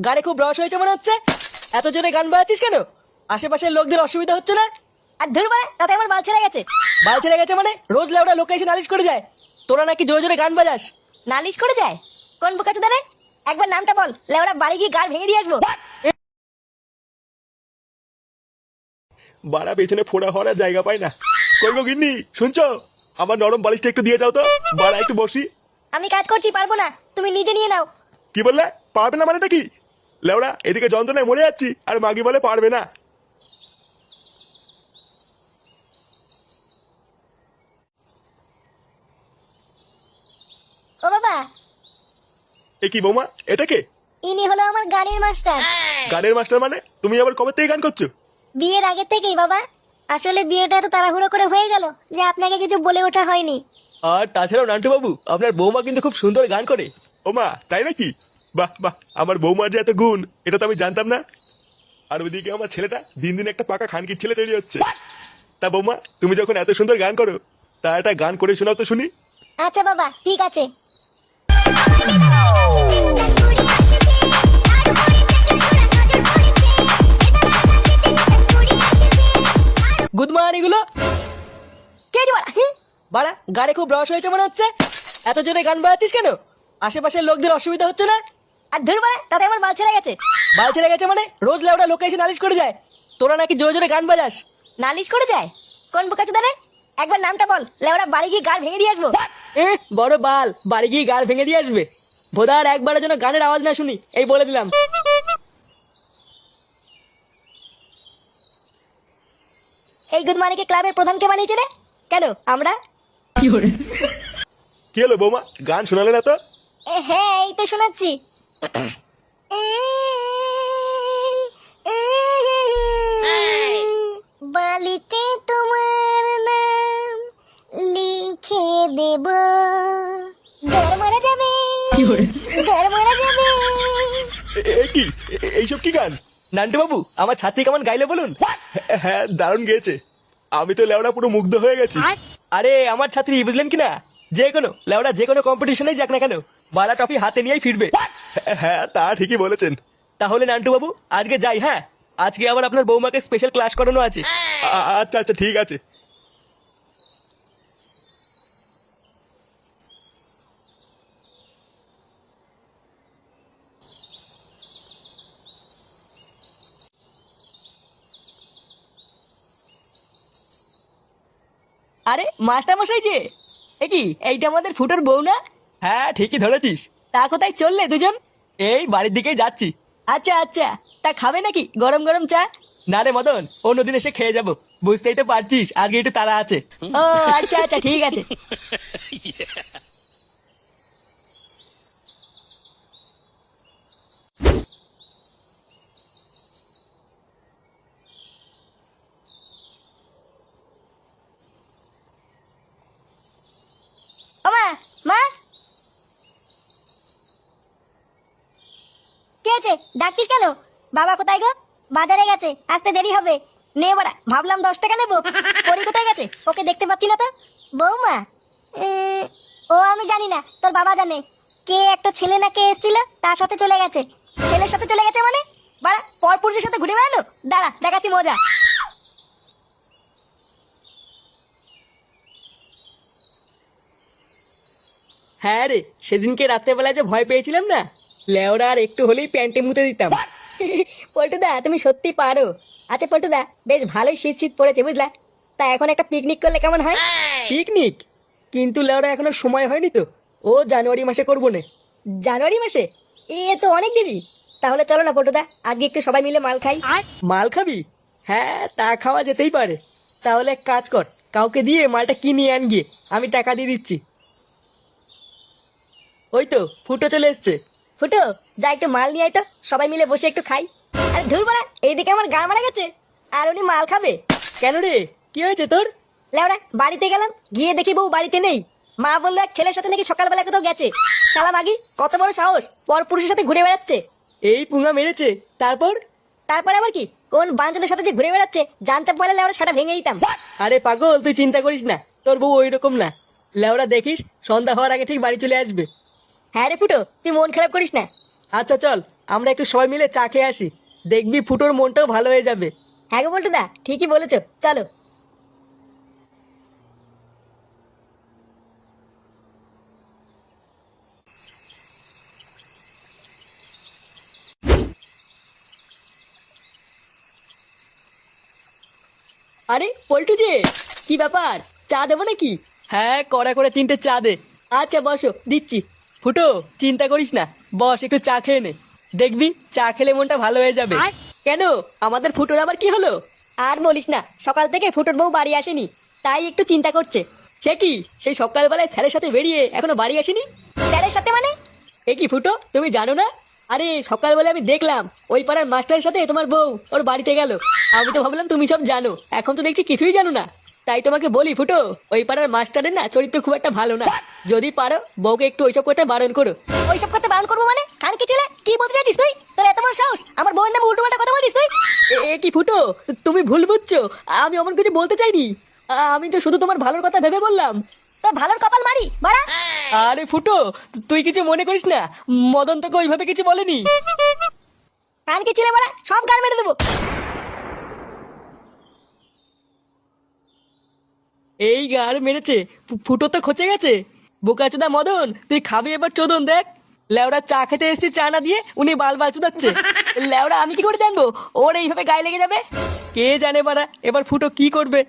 গাড়ি খুব রস হয়েছে মনে হচ্ছে। এত জোরে গান বাজাচ্ছিস কেন? আশেপাশের লোকদের অসুবিধা হচ্ছে না? আর ধুর বাড়া, তাতে আমার বাল ছেড়ে গেছে। বাল ছেড়ে গেছে মানে? রোজ লেউড়া লোকে এসে নালিশ করে যায় তোরা নাকি জোরে জোরে গান বাজাস। নালিশ করে যায়? কোন বোকাচোদা রে? একবার নামটা বল, লেওড়া বাড়ি গিয়ে গাড় ভেঙে দিয়ে আসবো। বাড়া পেছনে ফোড়া হওয়ার জায়গা পায় না। কই গো গিন্নি, শুনছো? আমার নরম বালিশটা একটু দিয়ে যাও তো, বাড়া একটু বসি। আমি কাজ করছি, পারবো না, তুমি নিজে নিয়ে নাও। কি বললে? পারবে না মানেটা কি? লেওড়া এদিকে যন্ত্রণায় মরে যাচ্ছি আর মাগি বলে পারবে না। ও বাবা, এ কি বৌমা, এটা কে? ইনি হলো আমার গানের মাস্টার। গানের মাস্টার মানে? তুমি আবার কবে থেকে গান করছো? বিয়ের আগে থেকেই বাবা। আসলে বিয়েটা তো তাড়াহুড়ো করে হয়ে গেল যে আপনাকে কিছু বলে ওঠা হয়নি। আর তাছাড়াও নান্টু বাবু, আপনার বৌমা কিন্তু খুব সুন্দর গান করে। ও মা, তাই নাকি? বাহ বাহ, আমার বৌমার যে এত গুণ এটা তো আমি জানতাম না। আর ওইদিকে আমার ছেলেটা দিন দিন একটা পাকা খানকির ছেলে তৈরি হচ্ছে। তা বৌমা, তুমি যখন এত সুন্দর গান করো, তা একটা গান করে শোনাও তো শুনি। আচ্ছা বাবা, ঠিক আছে। গুড মর্নিং গুলো। কে রে বাড়া? বাড়া, গাড়ি খুব রস হয়েছে মনে হচ্ছে। এত জোরে গান বাজাচ্ছিস কেন? আশেপাশের লোকদের অসুবিধা হচ্ছে না? আর ধুর বাড়া, তাতে আমার বাল ছেড়ে গেছে। বাল ছেড়ে গেছে মানে? রোজ লেউড়া লোকে এসে নালিশ করে যায় তোরা নাকি জোরে জোরে গান বাজাস। নালিশ করে যায়? কোন বোকাচোদা রে? একবার নামটা বল, লেওড়া বাড়ি গিয়ে গাড় ভেঙে দিয়ে আসবো। বড় বাল, বাড়ি গিয়ে গাড় ভেঙে দিয়ে আসবে। ভোদার একবারের জন্য গানের আওয়াজ না শুনি, এই বলে দিলাম। এই গুদমানিকে ক্লাবের প্রধানকে বানিয়েছে রে? কেন আমরা? কি হলো বৌমা, গান শোনালে না তো? হ্যাঁ, এই তো শোনাচ্ছি। বালিতে তোমার নাম লিখে দেব, ঘর মারা যাবে, ঘর মারা যাবে। কি এইসব কি গান? নান্টু বাবু, আমার ছাত্রী কেমন গাইলে বলুন। হ্যাঁ, দারুণ গেয়েছে। আমি তো লেওড়া পুরো মুগ্ধ হয়ে গেছি। আরে আমার ছাত্রী, বুঝলেন কিনা, যে কোনো লেওড়া যে কোনো কম্পিটিশনে যাক না কেন, বালা টপি হাতে নিয়েই ফিরবে। হ্যাঁ, তা ঠিকই বলেছেন। তাহলে নান্টু বাবু, আজকে যাই। হ্যাঁ, আজকে আবার আপনার বৌমাকে স্পেশাল ক্লাস করানো আছে। আচ্ছা আচ্ছা, ঠিক আছে। আরে মাস্টার মশাই যে, এ কি, এইটা আমাদের ফুটোর বউ না? হ্যাঁ, ঠিকই ধরেছিস। তা কোথায় চললে দুজন? এই বাড়ির দিকেই যাচ্ছি। আচ্ছা আচ্ছা, তা খাবে নাকি গরম গরম চা? না রে মদন, অন্যদিন এসে খেয়ে যাবো। বুঝতেই তো পারছিস আজকে একটু তাড়া আছে। ও আচ্ছা আচ্ছা, ঠিক আছে। ও মা, মা, কে আছে? ডাকতিস কেন? বাবা কোথায় গো? বাজারে গেছে, আসতে দেরি হবে। নে বাড়া, ভাবলাম 10 টাকা নেবো। পরি কোথায় গেছে? ওকে দেখতে পাচ্ছি না তো। বৌমা? ও আমি জানি না, তোর বাবা জানে। কে একটা ছেলে না কে এসেছিল, তার সাথে চলে গেছে। ছেলের সাথে চলে গেছে মানে? বাড়া, পরপুরুষের সাথে ঘুরে বেড়ালো? দাঁড়া, দেখাচ্ছি মজা। হ্যাঁ রে, সেদিনকে রাত্রেবেলায় যে ভয় পেয়েছিলাম না, লেওরা আর একটু হলেই প্যান্টে মুতে দিতাম। পল্টুদা, তুমি সত্যি পারো। আচ্ছা পল্টুদা, বেশ ভালোই শীত শীত পড়েছে বুঝলা। তা এখন একটা পিকনিক করলে কেমন হয়? পিকনিক? কিন্তু লেওরা এখনো সময় হয়নি তো, ও জানুয়ারি মাসে করবো না। জানুয়ারি মাসে? এ তো অনেক দেরি। তাহলে চলো না পল্টুদা, আজকে একটু সবাই মিলে মাল খাই। মাল খাবি? হ্যাঁ, তা খাওয়া যেতেই পারে। তাহলে এক কাজ কর, কাউকে দিয়ে মালটা কিনে আন গিয়ে, আমি টাকা দিয়ে দিচ্ছি। ওই তো ফুটো চলে এসছে। ফুটো, যা একটু মাল নিয়ে আয় তো, সবাই মিলে বসে একটু খাই। আরে ধুর বাড়া, এইদিকে আমার গা মারা গেছে, আর উনি মাল খাবে। কেন রে, কি হয়েছে তোর? লেওড়া, বাড়িতে গেলাম, গিয়ে দেখি বউ বাড়িতে নেই। মা বললো এক ছেলের সাথে নাকি সকালবেলা কোথাও গেছে। শালা মাগি, কত বড় সাহস, পরপুরুষের সাথে ঘুরে বেড়াচ্ছে। এই পুঙা মেরেছে, তারপর? তারপরে আবার কি, কোন বাঞ্চদের সাথে যে ঘুরে বেড়াচ্ছে জানতে পারলে লেওড়া সেটা ভেঙে দিতাম। আরে পাগল, তুই চিন্তা করিস না, তোর বউ ওই রকম না। লেওরা দেখিস, সন্ধ্যা হওয়ার আগে ঠিক বাড়ি চলে আসবে। হ্যাঁ রে ফুটো, তুই মন খারাপ করিস না। আচ্ছা চল, আমরা একটু সবাই মিলে চা খেয়ে আসি। দেখবি ফুটোর মনটাও ভালো হয়ে যাবে। হ্যাঁ গো বলটুদা, ঠিকই বলেছো, চলো। আরে পল্টু যে, কি ব্যাপার, চা দেবো নাকি? হ্যাঁ, কড়া করে 3টে চা দে। আচ্ছা বসো, দিচ্ছি। ফুটো, চিন্তা করিস না, বস একটু চা খেয়ে নে। দেখবি চা খেলে মনটা ভালো হয়ে যাবে। কেন, আমাদের ফুটোর আবার কি হলো? আর বলিস না, সকাল থেকে ফুটোর বউ বাড়ি আসেনি, তাই একটু চিন্তা করছে। সে কি, সেই সকালবেলায় স্যারের সাথে বেরিয়ে এখনো বাড়ি আসেনি? স্যারের সাথে মানে? এ কি ফুটো, তুমি জানো না? আরে সকালবেলা আমি দেখলাম ওই পাড়ার মাস্টারের সাথে তোমার বউ ওর বাড়িতে গেল। আমি তো ভাবলাম তুমি সব জানো, এখন তো দেখছি কিছুই জানো না। তাই তোমাকে বলি ফুটো, ওই পাড়ার মাস্টারের না চরিত্র খুব একটা ভালো না। যদি পারো বউকে একটু ওইসব করতে বারণ করো। ওইসব করতে বারণ করবো মানে? খান কি ছেলে, কি বলতে চাইছিস তুই? তোর এত বড় সাহস আমার বউয়ের নামে উল্টো পাল্টা কথা বলিস তুই? এ কি ফুটো, তুমি ভুল বুঝছো, আমি অমন কিছু বলতে চাইনি। আমি তো শুধু তোমার ভালোর কথা ভেবে বললাম। তোর ভালোর কপাল মারি বাড়া। আরে ফুটো, তুই কিছু মনে করিস না, মদন তোকে ওইভাবে কিছু বলেনি। খান কি ছেলে বাড়া, সব গান মেরে দেবো। এই গার মেরেছে, ফুটো তো খচে গেছে। বোকাচোদা মদন, তুই খাবি এবার চোদন দেখ। লেওড়া চা খেতে এসেছি, চা না দিয়ে উনি বাল বাল চুদাচ্ছে। লেওড়া আমি কি করে জানবো ওর এইভাবে গায়ে লেগে যাবে? কে জানে বাড়া এবার ফুটো কি করবে।